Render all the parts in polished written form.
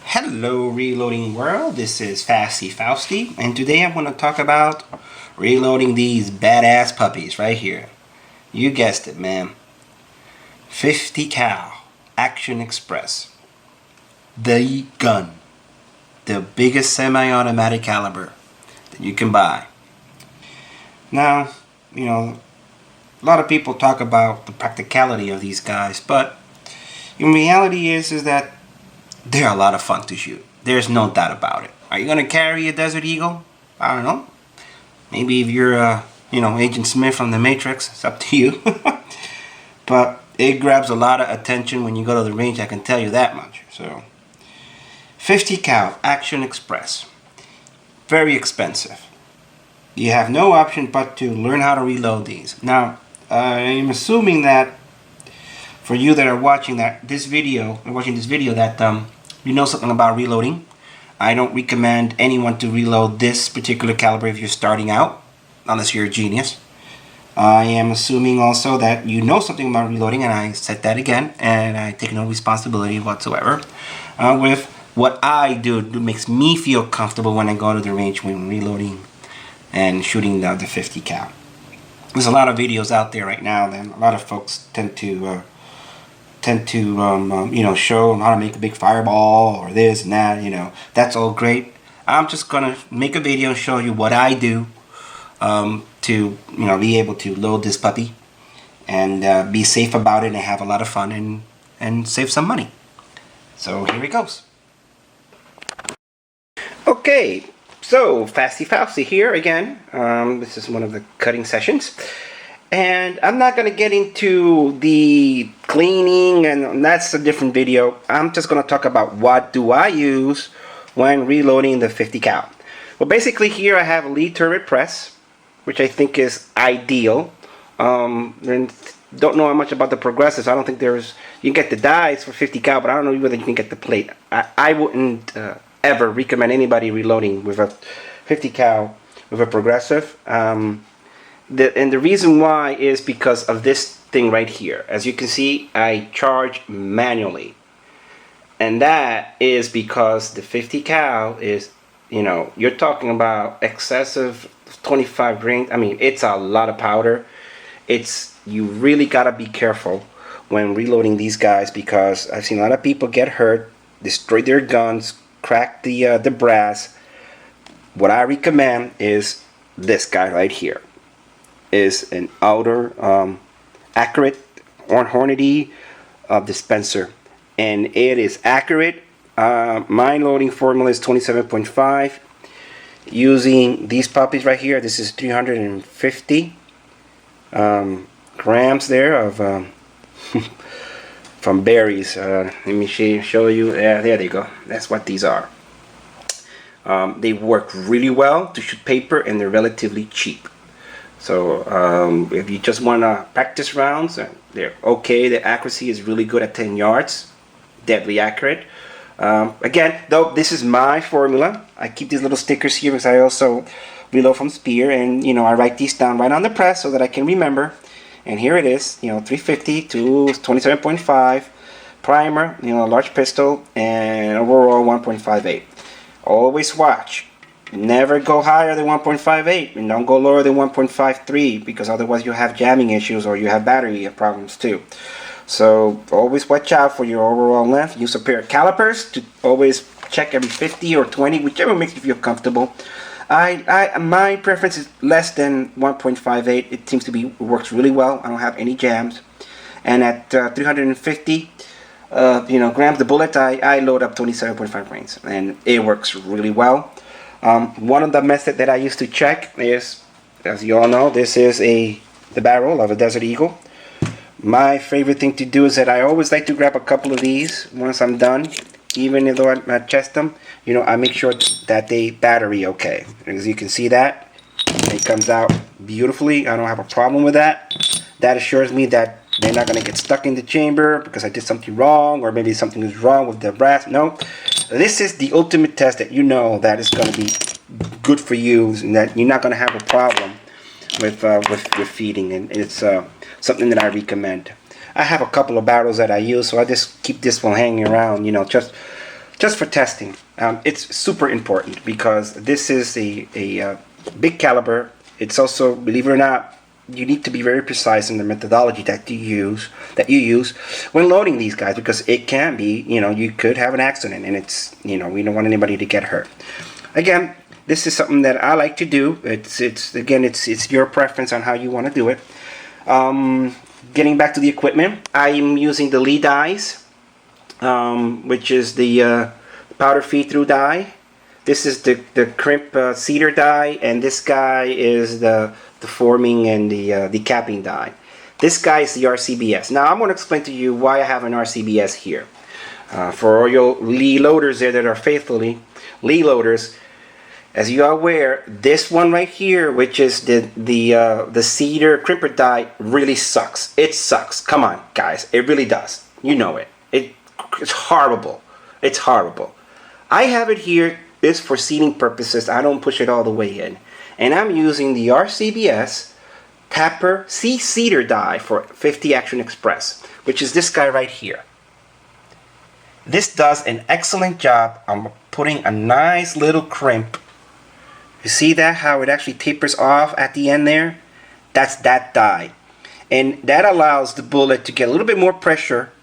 Hello reloading world, this is Fasty Fausty, and today I'm going to talk about reloading these badass puppies right here. You guessed it, man. 50 cal Action Express. The gun. The biggest semi-automatic caliber that you can buy. Now, a lot of people talk about the practicality of these guys, but in reality is that they're a lot of fun to shoot. There's no doubt about it. Are you going to carry a Desert Eagle? I don't know. Maybe if you're, Agent Smith from The Matrix, it's up to you. But it grabs a lot of attention when you go to the range, I can tell you that much. So, 50 cal Action Express. Very expensive. You have no option but to learn how to reload these. Now, I'm assuming that for you that are watching this video, that you know something about reloading. I don't recommend anyone to reload this particular caliber if you're starting out, unless you're a genius. I am assuming also that you know something about reloading, and I said that again, and I take no responsibility whatsoever with what I do. It makes me feel comfortable when I go to the range when reloading and shooting the 50 cal. There's a lot of videos out there right now, and a lot of folks tend to show how to make a big fireball or this and that. That's all great. I'm just gonna make a video and show you what I do to be able to load this puppy and be safe about it and have a lot of fun and save some money. So here it goes. Okay, so Fasty Fausty here again. This is one of the cutting sessions. And I'm not going to get into the cleaning, and that's a different video. I'm just going to talk about what do I use when reloading the 50 cal. Well, basically here I have a lead turret press, which I think is ideal. And don't know much about the progressives. I don't think you can get the dies for 50 cal, but I don't know whether you can get the plate. I wouldn't ever recommend anybody reloading with a 50 cal with a progressive. And the reason why is because of this thing right here. As you can see, I charge manually. And that is because the 50 cal is, you're talking about excessive 25 grains. I mean, it's a lot of powder. You really gotta be careful when reloading these guys, because I've seen a lot of people get hurt, destroy their guns, crack the brass. What I recommend is this guy right here. Is an outer accurate Hornady dispenser, and it is accurate. My loading formula is 27.5. Using these puppies right here, this is 350 grams there of from berries. Let me show you. There they go. That's what these are. They work really well to shoot paper, and they're relatively cheap. So if you just want to practice rounds, they're okay. The accuracy is really good at 10 yards, deadly accurate. Again, though, this is my formula. I keep these little stickers here because I also reload from Spear, and I write these down right on the press so that I can remember. And here it is, 350 to 27.5 primer, large pistol, and overall 1.58. Always watch. Never go higher than 1.58 and don't go lower than 1.53, because otherwise you have jamming issues or you have battery problems too. So always watch out for your overall length. Use a pair of calipers to always check every 50 or 20, whichever makes you feel comfortable. My preference is less than 1.58. It seems to be works really well. I don't have any jams. And at 350 grams the bullet, I load up 27.5 grains, and it works really well. One of the methods that I use to check is, as you all know, this is the barrel of a Desert Eagle. My favorite thing to do is that I always like to grab a couple of these once I'm done, even though I test them. I make sure that they battery okay. As you can see that, it comes out beautifully. I don't have a problem with that. That assures me that they're not going to get stuck in the chamber because I did something wrong, or maybe something is wrong with the brass. No. This is the ultimate test that that is going to be good for you, and that you're not going to have a problem with feeding, and it's something that I recommend. I have a couple of barrels that I use, so I just keep this one hanging around, you know, just for testing. It's super important because this is a big caliber. It's also, believe it or not, you need to be very precise in the methodology that you use when loading these guys, because it can be, you know, you could have an accident, and it's, you know, we don't want anybody to get hurt. Again, this is something that I like to do. It's your preference on how you want to do it. Getting back to the equipment, I'm using the Lee dies, which is the powder feed through die. This is the crimp Cedar die, and this guy is the forming and the decapping die. This guy is the RCBS. Now I'm going to explain to you why I have an RCBS here. For all your Lee loaders there that are faithfully Lee loaders, as you are aware, this one right here, which is the Cedar crimper die, really sucks. It sucks. Come on, guys, it really does. You know it. It's horrible. It's horrible. I have it here. It's for seating purposes. I don't push it all the way in. And I'm using the RCBS Tapper C Cedar die for 50 Action Express, which is this guy right here. This does an excellent job on putting a nice little crimp. You see that, how it actually tapers off at the end there? That's that die. And that allows the bullet to get a little bit more pressure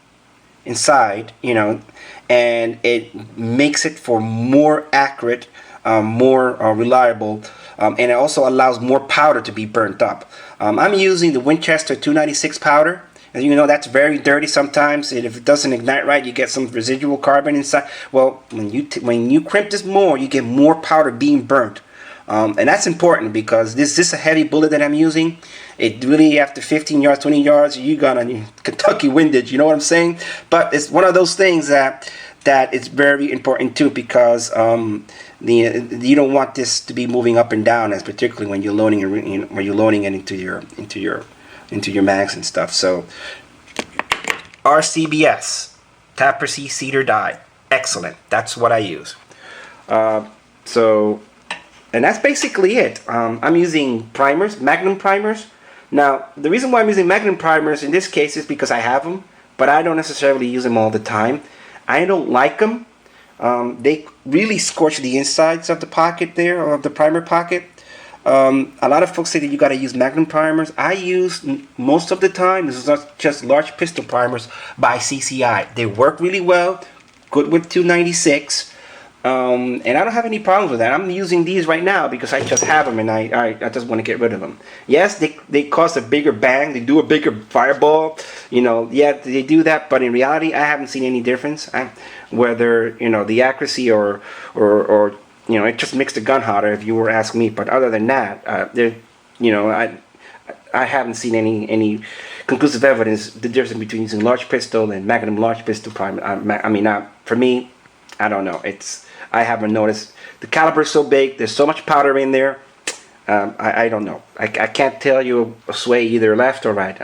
inside, you know, and it makes it for more accurate, more reliable, and it also allows more powder to be burnt up. I'm using the Winchester 296 powder. As you know, that's very dirty sometimes, and if it doesn't ignite right, you get some residual carbon inside. Well, when you crimp this more, you get more powder being burnt. And that's important because this is a heavy bullet that I'm using. It really, after 15 yards, 20 yards, you got a Kentucky windage, you know what I'm saying? But it's one of those things that it's very important too, because you don't want this to be moving up and down, as particularly when you're loading it into your mags and stuff. So RCBS, Tapper C Cedar die, excellent. That's what I use. And that's basically it. I'm using primers, Magnum Primers. Now, the reason why I'm using Magnum Primers in this case is because I have them, but I don't necessarily use them all the time. I don't like them. They really scorch the insides of the pocket there, or of the primer pocket. A lot of folks say that you got to use Magnum Primers. I use most of the time, this is not just large pistol primers by CCI. They work really well, good with 296. And I don't have any problems with that. I'm using these right now because I just have them, and I just want to get rid of them. Yes, they cause a bigger bang. They do a bigger fireball. You know, yeah, they do that. But in reality, I haven't seen any difference. Whether, you know, the accuracy or you know, it just makes the gun hotter, if you were asking me. But other than that, you know, I haven't seen any conclusive evidence the difference between using large pistol and Magnum large pistol primer. I mean, for me, I don't know. I haven't noticed. The caliber is so big. There's so much powder in there. I don't know. I can't tell you a sway either left or right.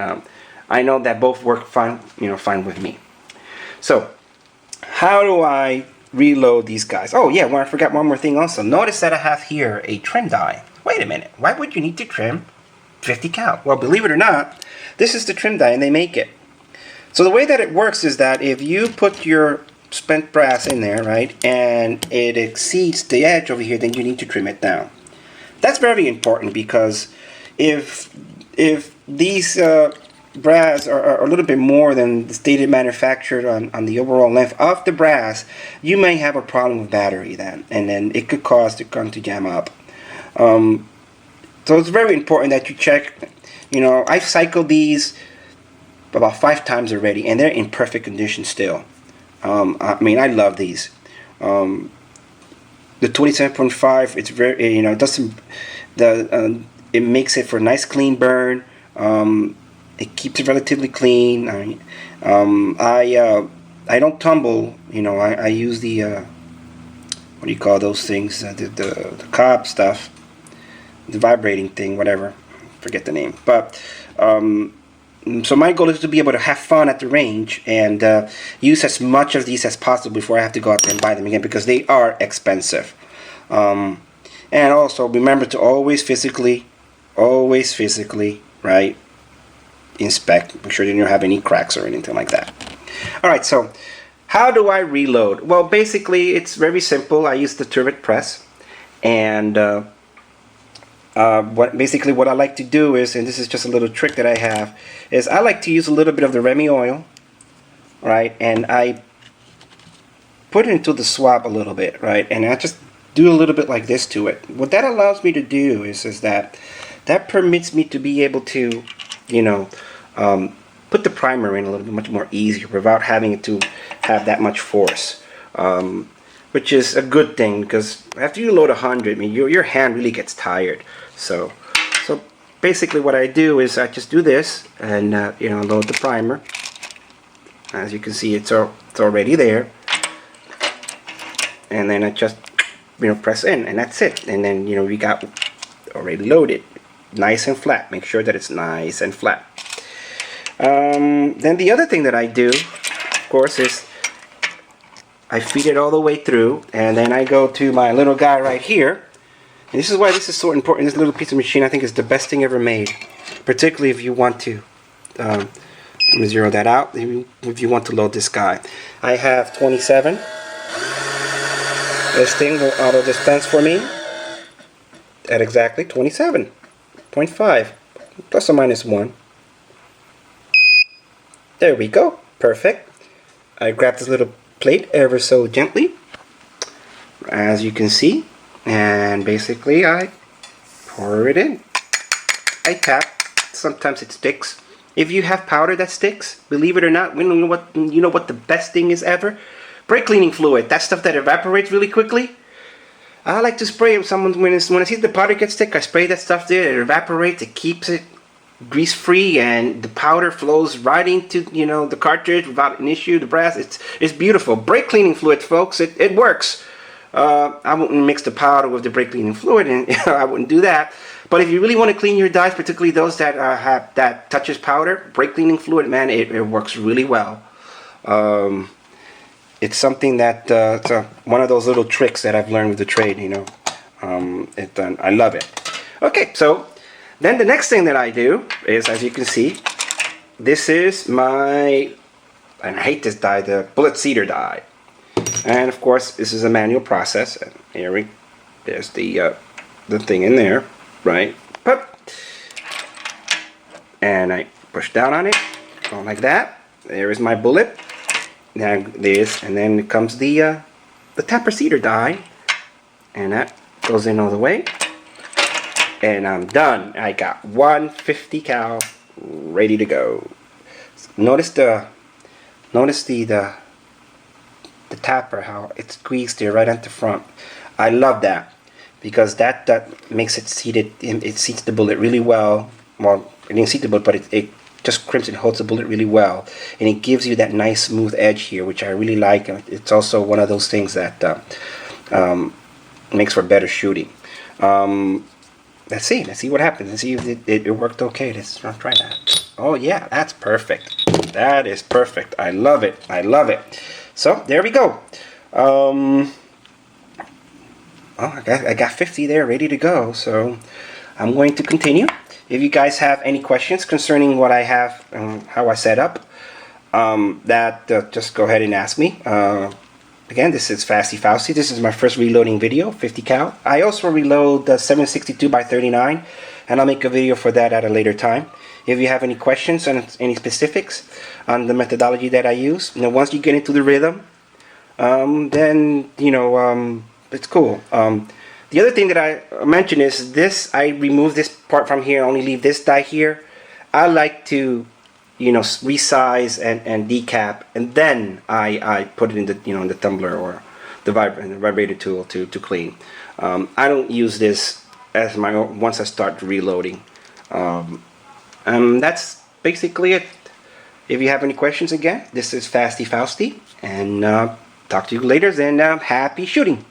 I know that both work fine. You know, fine with me. So, how do I reload these guys? Oh yeah, well, I forgot one more thing also. Notice that I have here a trim die. Wait a minute. Why would you need to trim 50 cal? Well, believe it or not, this is the trim die, and they make it. So the way that it works is that if you put your spent brass in there, right, and it exceeds the edge over here, then you need to trim it down. That's very important, because if these brass are a little bit more than the stated manufactured on the overall length of the brass, you may have a problem with battery then, and then it could cause the gun to jam up. So it's very important that you check. You know, I've cycled these about 5 times already, and they're in perfect condition still. I mean, I love these. The 27.5, it's very, you know, it doesn't, it makes it for a nice clean burn. It keeps it relatively clean. I don't tumble. You know, I use the what do you call those things? The cob stuff, the vibrating thing, whatever. Forget the name, but. So my goal is to be able to have fun at the range and use as much of these as possible before I have to go out there and buy them again, because they are expensive. And also remember to always physically, right, inspect, make sure you don't have any cracks or anything like that. Alright, so how do I reload? Well, basically it's very simple. I use the turret press, and what I like to do is, and this is just a little trick that I have, is I like to use a little bit of the Remy oil, right, and I put it into the swab a little bit, right, and I just do a little bit like this to it. What that allows me to do is that permits me to be able to, you know, put the primer in a little bit much more easier without having to have that much force, which is a good thing, because after you load 100, I mean, your hand really gets tired. So basically what I do is I just do this and you know, load the primer. As you can see, it's already there, and then I just, you know, press in, and that's it. And then, you know, we got already loaded, nice and flat. Make sure that it's nice and flat. Then the other thing that I do, of course, is I feed it all the way through, and then I go to my little guy right here. And this is why this is so important. This little piece of machine, I think, is the best thing ever made, particularly if you want to. Let me zero that out. If you want to load this guy, I have 27. This thing will auto dispense for me at exactly 27.5, plus or minus 1. There we go. Perfect. I grab this little plate ever so gently, as you can see, and basically I pour it in. I tap. Sometimes it sticks. If you have powder that sticks, believe it or not, you know what the best thing is ever? Brake cleaning fluid. That stuff that evaporates really quickly. I like to spray it. When I see the powder get stick, I spray that stuff there. It evaporates. It keeps it grease free, and the powder flows right into, you know, the cartridge without an issue. The brass, it's beautiful. Brake cleaning fluid, folks. It works. I wouldn't mix the powder with the brake cleaning fluid, and I wouldn't do that. But if you really want to clean your dies, particularly those that have that touches powder, brake cleaning fluid, man, it works really well. It's something that it's one of those little tricks that I've learned with the trade, you know. I love it. Okay, so then the next thing that I do is, as you can see, this is my, and I hate this die, the bullet Cedar die. And of course, this is a manual process. And there's the thing in there, right? And I push down on it, going like that. There is my bullet. Now this, and then it comes the Tapper Cedar die, and that goes in all the way, and I'm done. I got 150 cal ready to go. Notice the tapper, how it squeezed there right at the front. I love that, because that makes it seated. It seats the bullet really well. Well, it didn't seat the bullet, but it just crimps and holds the bullet really well, and it gives you that nice smooth edge here, which I really like. It's also one of those things that makes for better shooting. Let's see what happens. Let's see if it worked okay. Let's try that. Oh yeah, that's perfect. That is perfect. I love it. I love it. So there we go. I got 50 there ready to go. So I'm going to continue. If you guys have any questions concerning what I have, how I set up, just go ahead and ask me. Again, this is Fasty Fausty. This is my first reloading video, 50 cal. I also reload the 762 by 39, and I'll make a video for that at a later time. If you have any questions on any specifics on the methodology that I use, you know, once you get into the rhythm, then you know, it's cool. The other thing that I mentioned is this. I remove this part from here, only leave this die here. I like to, you know, resize and decap, and then I put it in the, you know, in the tumbler or the vibrator tool to clean. I don't use this as my own once I start reloading. That's basically it. If you have any questions, again, this is Fasty Fausty, and talk to you later. And happy shooting.